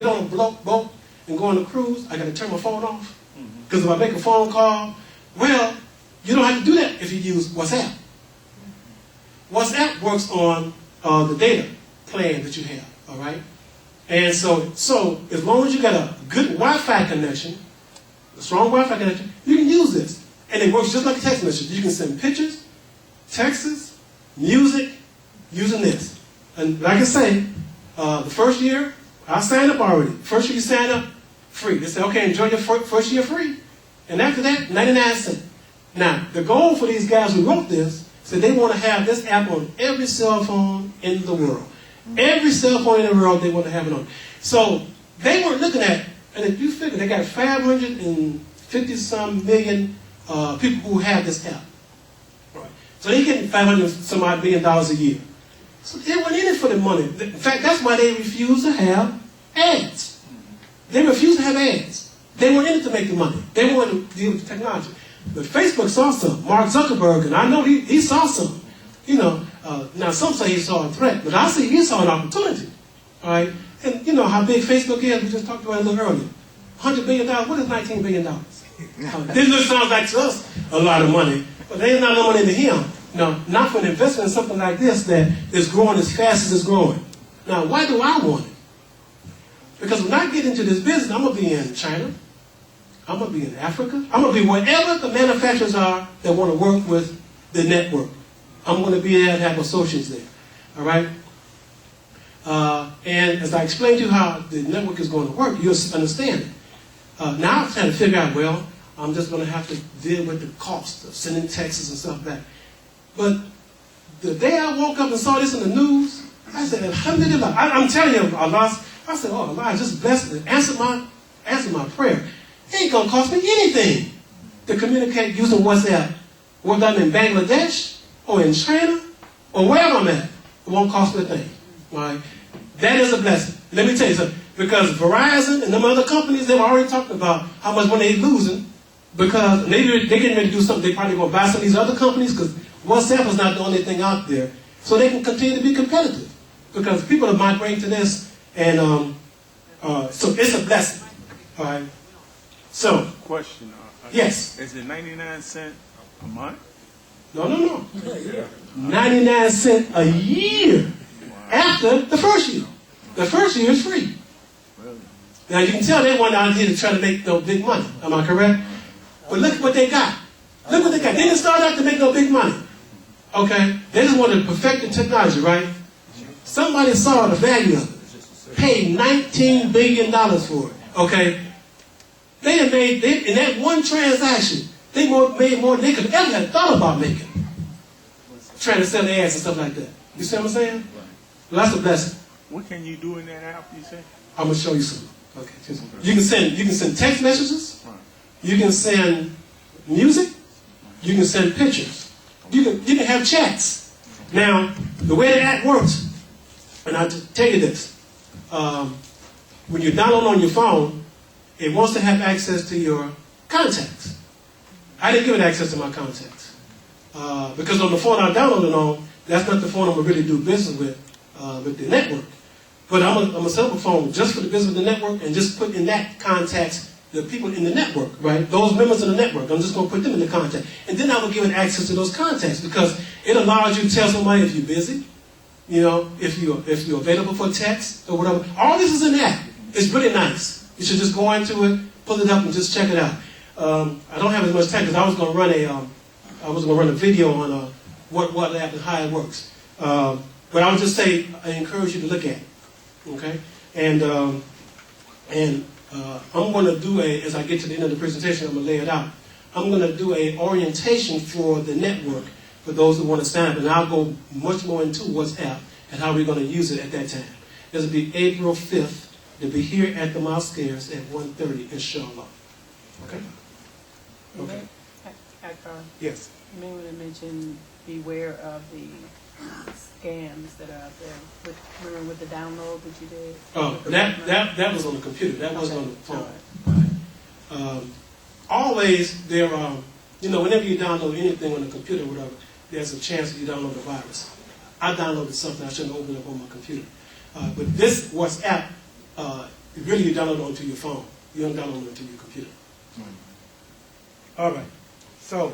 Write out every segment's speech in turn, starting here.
on a boat and go on a cruise, I got to turn my phone off. Because if I make a phone call, well, you don't have to do that if you use WhatsApp. WhatsApp works on the data plan that you have, all right? And so as long as you got a good Wi-Fi connection, a strong Wi-Fi connection, you can use this. And it works just like a text message. You can send pictures, texts, music, using this. And like I say, the first year, I signed up already. First year you sign up, free. They say, okay, enjoy your first year free. And after that, 99 cents. Now, the goal for these guys who wrote this, said they want to have this app on every cell phone in the world. Every cell phone in the world, they want to have it on. So they weren't looking at, and if you figure they got 550-some million people who have this app. Right. So they're getting $500-some odd million a year. So they weren't in it for the money. In fact, that's why they refuse to have ads. They refuse to have ads. They weren't in it to make the money. They wanted to deal with the technology. But Facebook saw some. Mark Zuckerberg, and I know he saw some. You know, now some say he saw a threat, but I see he saw an opportunity. All right? And you know how big Facebook is? We just talked about it a little earlier. $100 billion, what is $19 billion? This sounds like to us a lot of money, but there's not no money to him. No, not for an investment in something like this that is growing as fast as it's growing. Now, why do I want it? Because when I get into this business, I'm going to be in China. I'm going to be in Africa. I'm going to be wherever the manufacturers are that want to work with the network. I'm going to be there and have associates there. All right? And as I explained to you how the network is going to work, you'll understand it. Now I'm trying to figure out, well, I'm just going to have to deal with the cost of sending texts and stuff back. But the day I woke up and saw this in the news, I said, Alhamdulillah. I'm telling you, Allah, I said, oh, Allah just blessed me. Answer my prayer. It ain't going to cost me anything to communicate using WhatsApp. Whether I'm in Bangladesh or in China or wherever I'm at, it won't cost me a thing. All right? That is a blessing. Let me tell you something. Because Verizon and them other companies, they've already talked about how much money they're losing because they're getting ready to do something. They're probably going to buy some of these other companies because WhatsApp is not the only thing out there. So they can continue to be competitive because people are migrating to this. And so it's a blessing. All right? So, question. Yes. Is it 99 cents a month? No. 99 cents a year after the first year. The first year is free. Really? Now you can tell they weren't out here to try to make no big money. Am I correct? But look what they got. Look what they got. They didn't start out to make no big money. Okay? They just wanted to perfect the technology, right? Somebody saw the value of it. Paid $19 billion for it. Okay? They had made, in that one transaction, they made more than they could ever have thought about making. Trying to sell ads and stuff like that. You see what I'm saying? Well, that's a blessing. What can you do in that app, you say? I'm going to show you something. Okay. You can send text messages. You can send music. You can send pictures. You can have chats. Now, the way the app works, and I'll tell you this. When you download on your phone, it wants to have access to your contacts. I didn't give it access to my contacts. Because on the phone I downloaded on, that's not the phone I'm going to really do business with the network. But I'm going to set up a phone just for the business of the network and just put in that contacts the people in the network, right? Those members of the network. I'm just going to put them in the contact. And then I will give it access to those contacts because it allows you to tell somebody if you're busy, you know, if you're available for text or whatever. All this is in the app. It's really nice. You should just go into it, pull it up, and just check it out. I don't have as much time because I was going to run a video on what the app and how it works. But I would just say I encourage you to look at it. Okay, and I'm going to do as I get to the end of the presentation, I'm going to lay it out. I'm going to do an orientation for the network for those who want to sign up, and I'll go much more into WhatsApp and how we're going to use it at that time. This will be April 5th. They'll be here at the Mosqueers at 1:30, inshallah. Okay? Okay. Yes. You may want to mention beware of the scams that are out there. Remember with the download that you did? Oh, that was on the computer. That wasn't on the phone. Always there are, whenever you download anything on the computer or whatever, there's a chance that you download a virus. I downloaded something I shouldn't open up on my computer. But this WhatsApp Really, you download it onto your phone. You don't download it onto your computer. All right. So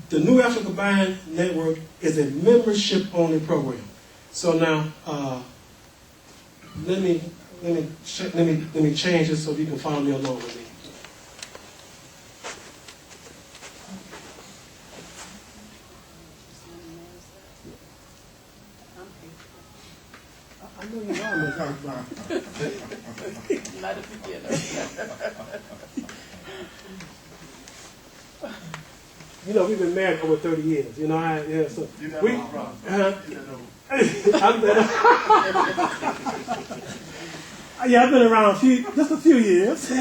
the New Africa Buying Network is a membership-only program. So now, let me change this so you can follow me along with me. I know you're on this, Not a beginner. You know, we've been married over 30 years. You know, so You know, we, I'm wrong. I'm better. Yeah, I've been around just a few years.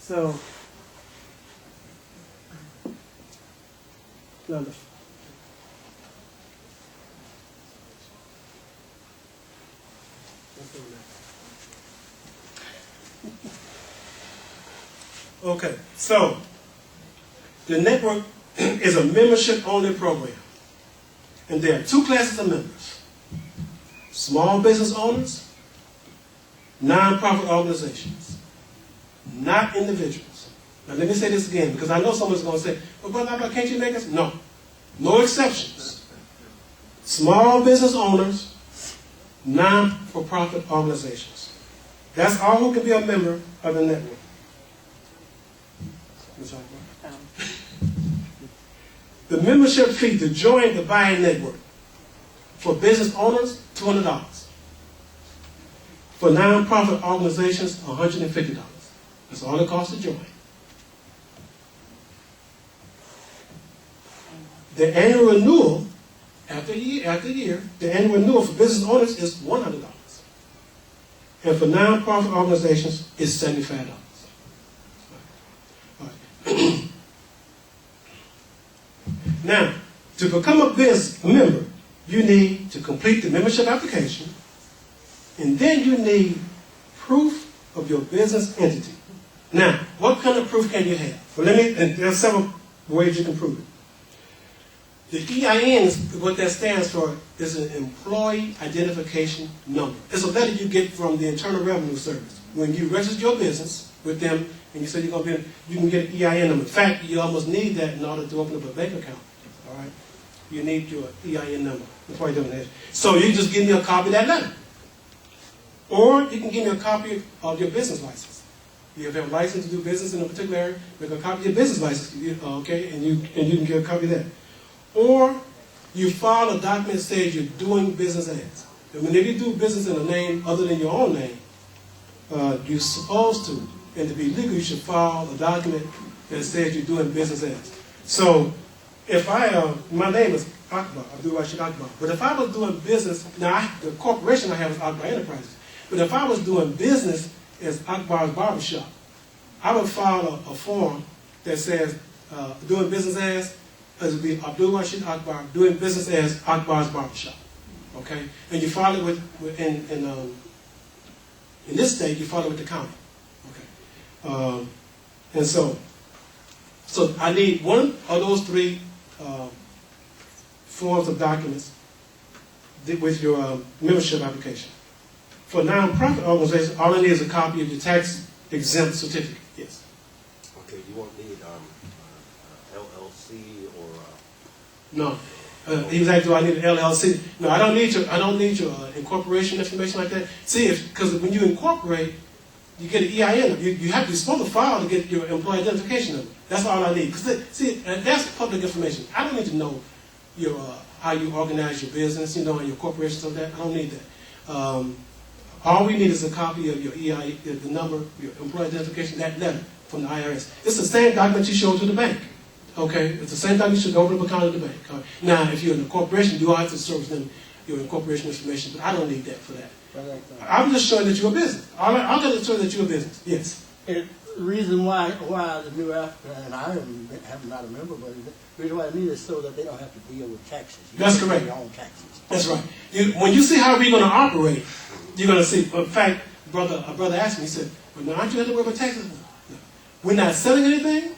So, no. Okay, so the network is a membership-only program. And there are two classes of members: small business owners, nonprofit organizations, not individuals. Now let me say this again, because I know someone's going to say, well, Brother, can't you make us? No. No exceptions. Small business owners, non-for-profit organizations. That's all who can be a member of the network. The membership fee to join the buying network for business owners, $200. For nonprofit organizations, $150. That's all it costs to join. The annual renewal, after year, the annual renewal for business owners is $100. And for nonprofit organizations, it's $75. Now, to become a business member, you need to complete the membership application, and then you need proof of your business entity. Now, what kind of proof can you have? Well, and there are several ways you can prove it. The EIN, what that stands for, is an Employee Identification Number. It's a letter you get from the Internal Revenue Service. When you register your business with them, and you say you're going to be, you can get an EIN number. In fact, you almost need that in order to open up a bank account. All right, you need your EIN number before you do that. So you just give me a copy of that letter, or you can give me a copy of your business license. You have a license to do business in a particular area, make a copy of your business license, okay, and you can get a copy of that. Or you file a document that says you're doing business as. I mean, if you do business in a name other than your own name, you're supposed to, and to be legal, you should file a document that says you're doing business as. So, if my name is Akbar, Abdul Rashid Akbar, but if I was doing business, now the corporation I have is Akbar Enterprises, but if I was doing business as Akbar's Barbershop, I would file a form that says doing business as, it would be Abdul Rashid Akbar, doing business as Akbar's Barbershop. Okay? And you file it in this state, you file it with the county. Okay? And so I need one of those three forms of documents with your membership application. For nonprofit organizations, all I need is a copy of your tax-exempt certificate. Yes. Okay, you won't need LLC or No. He was like, do I need an LLC? No, I don't need your incorporation information like that. See, because when you incorporate, you get an EIN. You're supposed to file to get your employee identification number. That's all I need. See, that's public information. I don't need to know how you organize your business, and your corporation, so that I don't need that. All we need is a copy of your EIN, the number, your employee identification, that letter from the IRS. It's the same document you show to the bank. Okay, it's the same document you should open up an account at the bank. Now, if you're in a corporation, you have to service them your incorporation information, but I don't need that for that. I'm just showing that you're a business. I'm just showing that you're a business. Yes. The reason why the New Africa, and I am not a member, but the reason why I need it is so that they don't have to deal with taxes. That's correct. Your own taxes. That's right. When you see how we're going to operate, you're going to see. In fact, a brother asked me, he said, well, now, aren't you have to worry about taxes? No. We're not selling anything.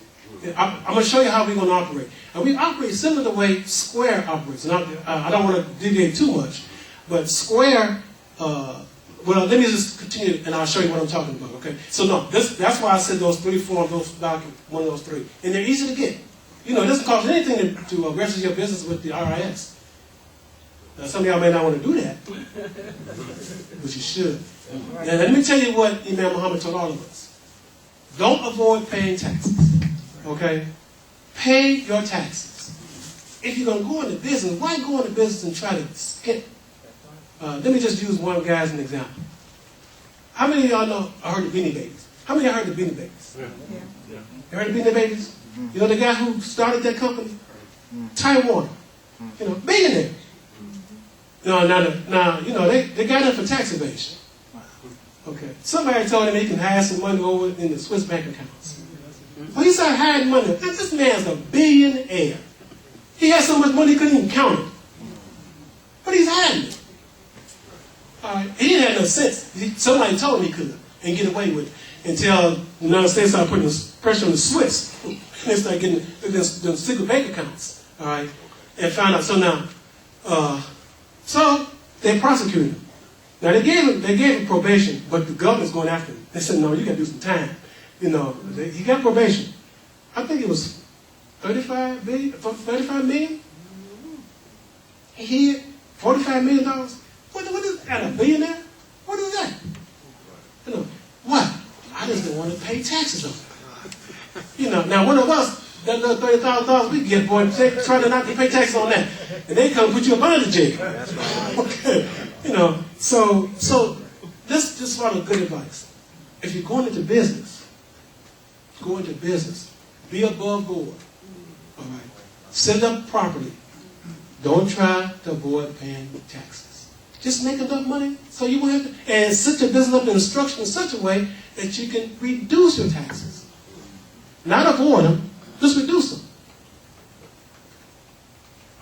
I'm going to show you how we're going to operate. And we operate similar to the way Square operates. And I don't want to deviate too much, but Square, well, let me just continue and I'll show you what I'm talking about, okay? So no, that's why I said those 3 forms, those documents, one of those 3. And they're easy to get. You know, it doesn't cost anything to register your business with the IRS. Now, some of y'all may not want to do that, but you should. And let me tell you what Imam Muhammad told all of us. Don't avoid paying taxes, okay? Pay your taxes. If you're going to go into business, why go into business and try to skip? Let me just use one guy as an example. How many of y'all know I heard of Beanie Babies? How many of y'all heard of Beanie Babies? Yeah. You heard of Beanie Babies? You know the guy who started that company? Taiwan. You know, billionaire. No, you know, they got him for tax evasion. Okay. Somebody told him he can hide some money over in the Swiss bank accounts. Well, he started hiding money. This man's a billionaire. He had so much money he couldn't even count it. But he's hiding it. All right. He didn't have no sense. Somebody told him he could and get away with it until the United States started putting pressure on the Swiss. And they started getting them secret bank accounts. All right. And found out. So now, so they prosecuted him. Now they gave him probation, but the government's going after him. They said, no, you got to do some time. You know, he got probation. I think it was 35 million. He hid $45 million. What is that? A billionaire? What is that? You know, what? I just didn't want to pay taxes on it. You know, now one of us, that little $30,000 we get, boy, trying not to pay taxes on that. And they come put you up under jail. Okay. You know, so this is one of good advice. If you're going into business, be above board. All right. Set it up properly. Don't try to avoid paying taxes. Just make enough money so you won't have to, and set your business up in structure in such a way that you can reduce your taxes. Not avoid them, just reduce them.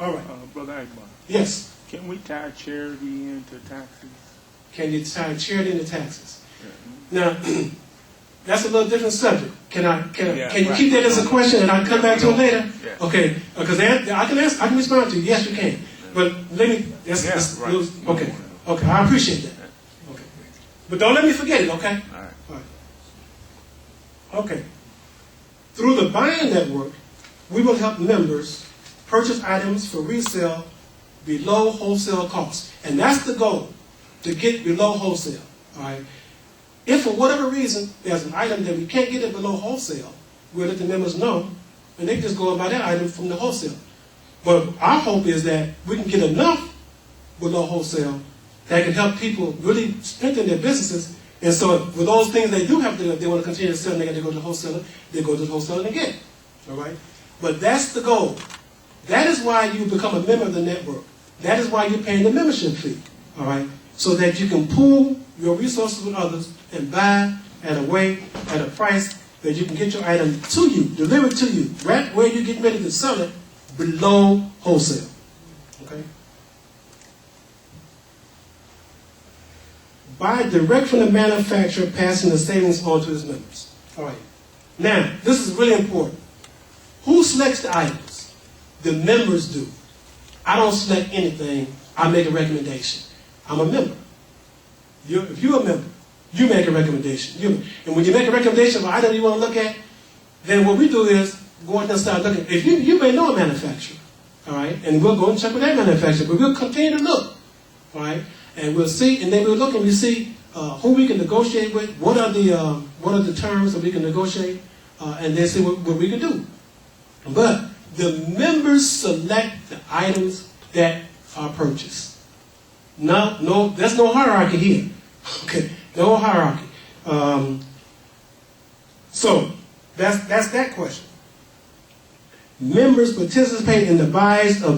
All right. Brother Akbar, Yes. can we tie charity into taxes? Can you tie charity into taxes? Now, that's a little different subject. Can you keep that as a question and I'll come back to it later? Yeah. Okay, because I can respond to you. Yes, you can. But let me. Okay. Okay, I appreciate that. Okay, but don't let me forget it. Okay. All right. All right. Okay. Through the buying network, we will help members purchase items for resale below wholesale cost, and that's the goal, to get below wholesale. All right. If for whatever reason there's an item that we can't get it below wholesale, we'll let the members know, and they just go and buy that item from the wholesale. But our hope is that we can get enough below wholesale that can help people really strengthen their businesses. And so for those things they do have to, if they want to continue to sell, and they got to go to the wholesaler, they go to the wholesaler and get it. All right? But that's the goal. That is why you become a member of the network. That is why you're paying the membership fee. All right? So that you can pool your resources with others and buy at a price that you can get your item to you, delivered to you, right where you're getting ready to sell it, below wholesale. Okay? Buy direct from the manufacturer, passing the savings on to his members. All right. Now, this is really important. Who selects the items? The members do. I don't select anything. I make a recommendation. I'm a member. If you're a member, you make a recommendation. And when you make a recommendation of an item you want to look at, then what we do is go out there and start looking. If you may know a manufacturer, all right, and we'll go and check with that manufacturer, but we'll continue to look, all right, and we'll see, and then we'll look and we see who we can negotiate with, what are the terms that we can negotiate, and then see what we can do. But the members select the items that are purchased. No, there's no hierarchy here. Okay, no hierarchy. So that's that question. Members participate in the buys of